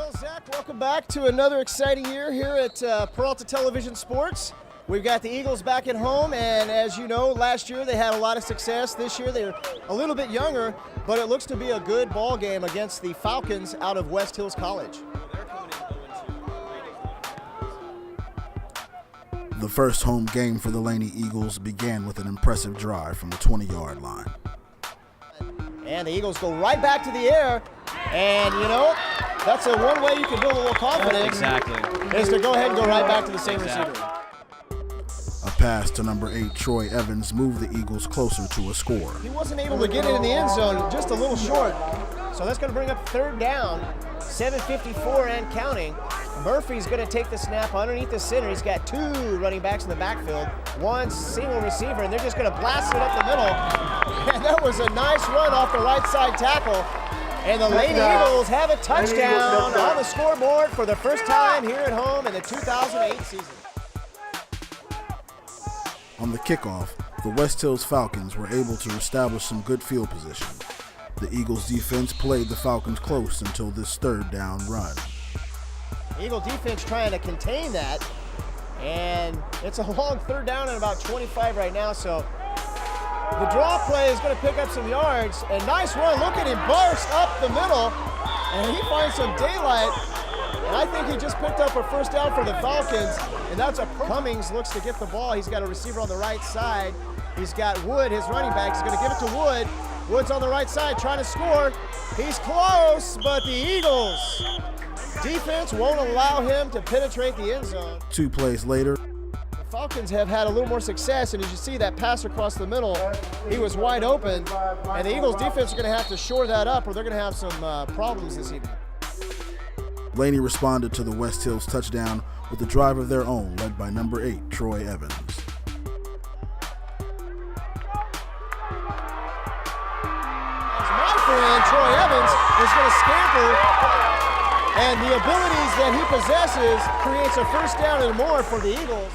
Well, Zach, welcome back to another exciting year here at Peralta Television Sports. We've got the Eagles back at home, and as you know, last year they had a lot of success. This year they're a little bit younger, but it looks to be a good ball game against the Falcons out of West Hills College. The first home game for the Laney Eagles began with an impressive drive from the 20-yard line. And the Eagles go right back to the air, and you know, that's the one way you can build a little confidence. Exactly. Is to go ahead and go right back to the same receiver. A pass to number 8, Troy Evans, moved the Eagles closer to a score. He wasn't able to get it in the end zone, just a little short. So that's going to bring up third down, 7:54 and counting. Murphy's going to take the snap underneath the center. He's got two running backs in the backfield, one single receiver, and they're just going to blast it up the middle. And that was a nice run off the right side tackle. And the Laney Eagles have a touchdown on the scoreboard for the first time here at home in the 2008 season. On the kickoff, the West Hills Falcons were able to establish some good field position. The Eagles defense played the Falcons close until this third down run. Eagle defense trying to contain that, and it's a long third down and about 25 right now, so the draw play is going to pick up some yards. And nice run, look at him burst up the middle, and he finds some daylight. And I think he just picked up a first down for the Falcons, and that's a Cummings looks to get the ball. He's got a receiver on the right side. He's got Wood, his running back. He's going to give it to Wood. Wood's on the right side trying to score. He's close, but the Eagles defense won't allow him to penetrate the end zone. 2 plays later, the Falcons have had a little more success, and as you see that pass across the middle, he was wide open, and the Eagles defense are going to have to shore that up, or they're going to have some problems this evening. Laney responded to the West Hills touchdown with a drive of their own led by number 8, Troy Evans. As my friend Troy Evans is going to scamper, and the abilities that he possesses creates a first down and more for the Eagles.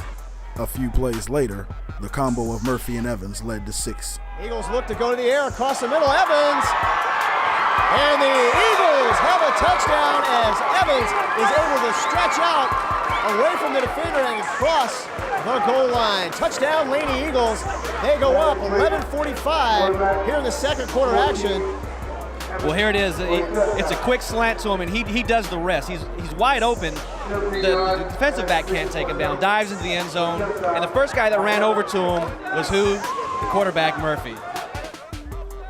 A few plays later, the combo of Murphy and Evans led to 6. Eagles look to go to the air across the middle. Evans, and the Eagles have a touchdown as Evans is able to stretch out away from the defender and cross the goal line. Touchdown, Laney Eagles. They go up 11:45 here in the second quarter action. Well, here it is. It's a quick slant to him, and he does the rest. He's wide open. The defensive back can't take him down. Dives into the end zone, and the first guy that ran over to him was who? The quarterback, Murphy.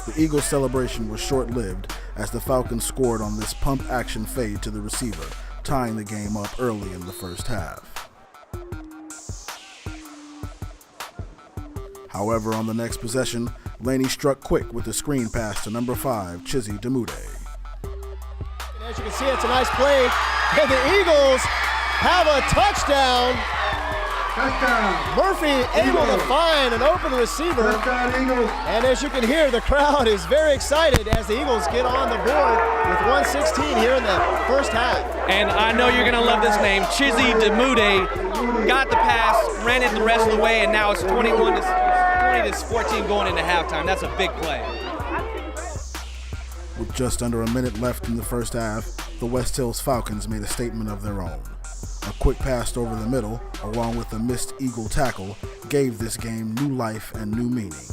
The Eagles' celebration was short-lived as the Falcons scored on this pump action fade to the receiver, tying the game up early in the first half. However, on the next possession, Laney struck quick with a screen pass to number 5, Chizzy Demude. And as you can see, it's a nice play, and the Eagles have a touchdown. Murphy able to find an open receiver, and as you can hear, the crowd is very excited as the Eagles get on the board with 1:16 here in the first half. And I know you're going to love this name. Chizzy Demude got the pass, ran it the rest of the way, and now it's 20 to 14 going into halftime. That's a big play. With just under a minute left in the first half, the West Hills Falcons made a statement of their own. A quick pass over the middle, along with a missed Eagle tackle, gave this game new life and new meaning.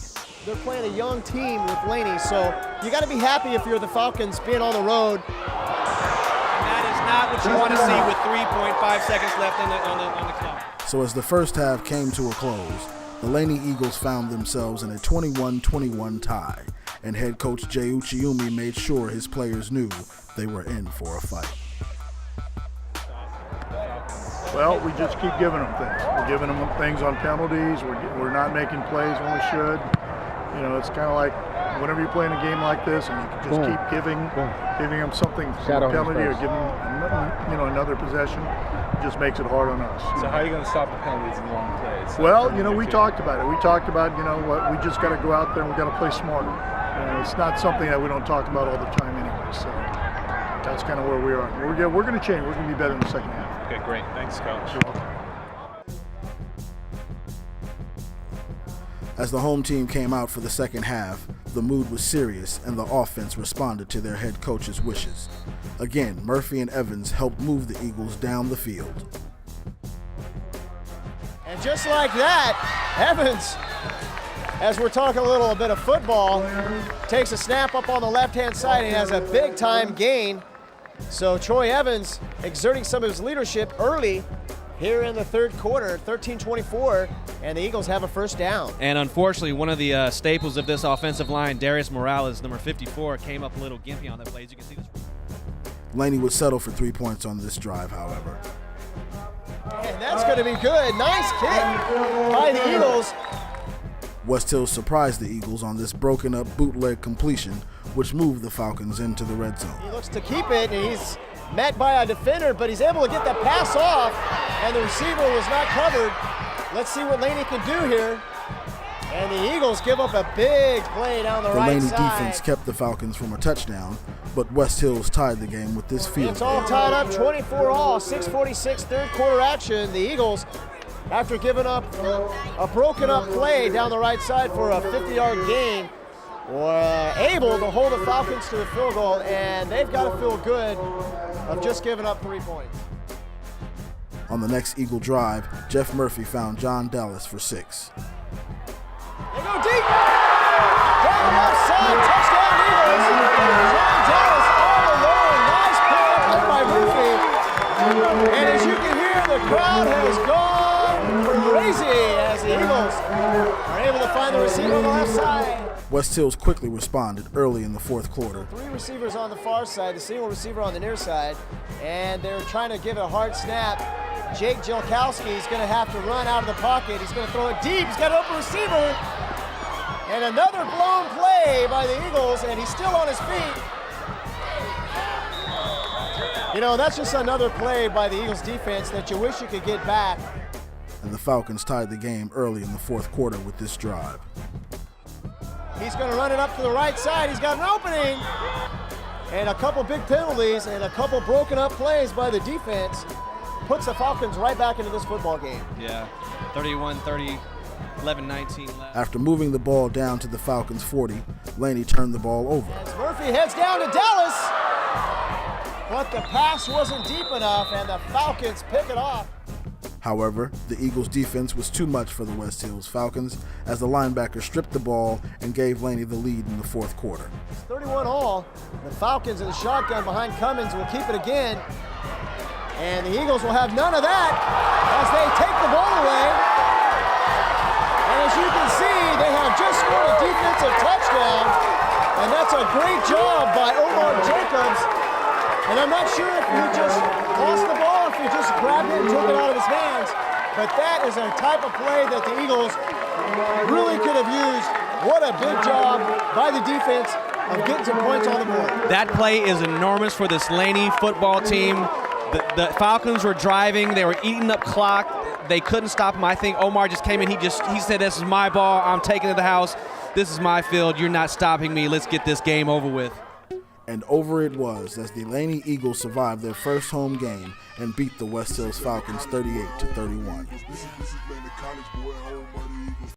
They're playing a young team with Laney, so you got to be happy if you're the Falcons being on the road. And that is not what you want to see with 3.5 seconds left on the clock. So as the first half came to a close, the Laney Eagles found themselves in a 21-21 tie, and head coach Jay Uchiumi made sure his players knew they were in for a fight. Well, we just keep giving them things. We're giving them things on penalties. We're not making plays when we should. You know, it's kind of like whenever you're playing a game like this and you can just keep giving them something from a penalty or giving them, another possession, it just makes it hard on us. So how are you going to stop the penalties and long plays? Well, we talked about it. We talked about, what we just got to go out there and we got to play smarter. It's not something that we don't talk about all the time anyway. So that's kind of where we are. We're going to change. We're going to be better in the second half. Okay, great. Thanks, Coach. You're welcome. As the home team came out for the second half, the mood was serious and the offense responded to their head coach's wishes. Again, Murphy and Evans helped move the Eagles down the field. And just like that, Evans, as we're talking a little bit of football, takes a snap up on the left-hand side and has a big-time gain. So Troy Evans exerting some of his leadership early here in the third quarter, 13-24, and the Eagles have a first down. And unfortunately, one of the staples of this offensive line, Darius Morales, number 54, came up a little gimpy on that play. As you can see this. Laney would settle for 3 points on this drive, however. And that's going to be good. Nice kick by the Eagles. West Hills surprised the Eagles on this broken up bootleg completion, which moved the Falcons into the red zone. He looks to keep it, and he's met by a defender, but he's able to get the pass off, and the receiver was not covered. Let's see what Laney can do here. And the Eagles give up a big play down the right Laney side. defense kept the Falcons from a touchdown, but West Hills tied the game with this field It's goal. all tied up, 24-all, 6:46 third quarter action. The Eagles, after giving up a broken up play down the right side for a 50-yard gain, were able to hold the Falcons to the field goal, and they've got to feel good of just giving up 3 points. On the next Eagle drive, Jeff Murphy found John Dallas for 6. They go deep. Down the left side, touchdown Eagles. John Dallas all alone. Nice play by Murphy. And as you can hear, the crowd has gone crazy as the Eagles are able to find the receiver on the left side. West Hills quickly responded early in the fourth quarter. 3 receivers on the far side, the single receiver on the near side, and they're trying to give it a hard snap. Jake Jelkowski is going to have to run out of the pocket. He's going to throw it deep. He's got an open receiver. And another blown play by the Eagles, and he's still on his feet. You know, that's just another play by the Eagles defense that you wish you could get back. And the Falcons tied the game early in the fourth quarter with this drive. He's going to run it up to the right side. He's got an opening. And a couple big penalties and a couple broken up plays by the defense puts the Falcons right back into this football game. Yeah, 31-30, 11-19 left. After moving the ball down to the Falcons' 40, Laney turned the ball over. As Murphy heads down to Dallas, but the pass wasn't deep enough, and the Falcons pick it off. However, the Eagles' defense was too much for the West Hills Falcons as the linebacker stripped the ball and gave Laney the lead in the fourth quarter. It's 31-all. The Falcons in the shotgun behind Cummins will keep it again. And the Eagles will have none of that as they take the ball away. And as you can see, they have just scored a defensive touchdown. And that's a great job by Omar Jacobs. And I'm not sure if he just lost the ball, if he just grabbed it and took it out of his hands. But that is a type of play that the Eagles really could have used. What a big job by the defense of getting some points on the board. That play is enormous for this Laney football team. The Falcons were driving. They were eating up clock. They couldn't stop him. I think Omar just came in. He said, "This is my ball. I'm taking it to the house. This is my field. You're not stopping me. Let's get this game over with." And over it was as the Laney Eagles survived their first home game and beat the West Hills Falcons 38-31.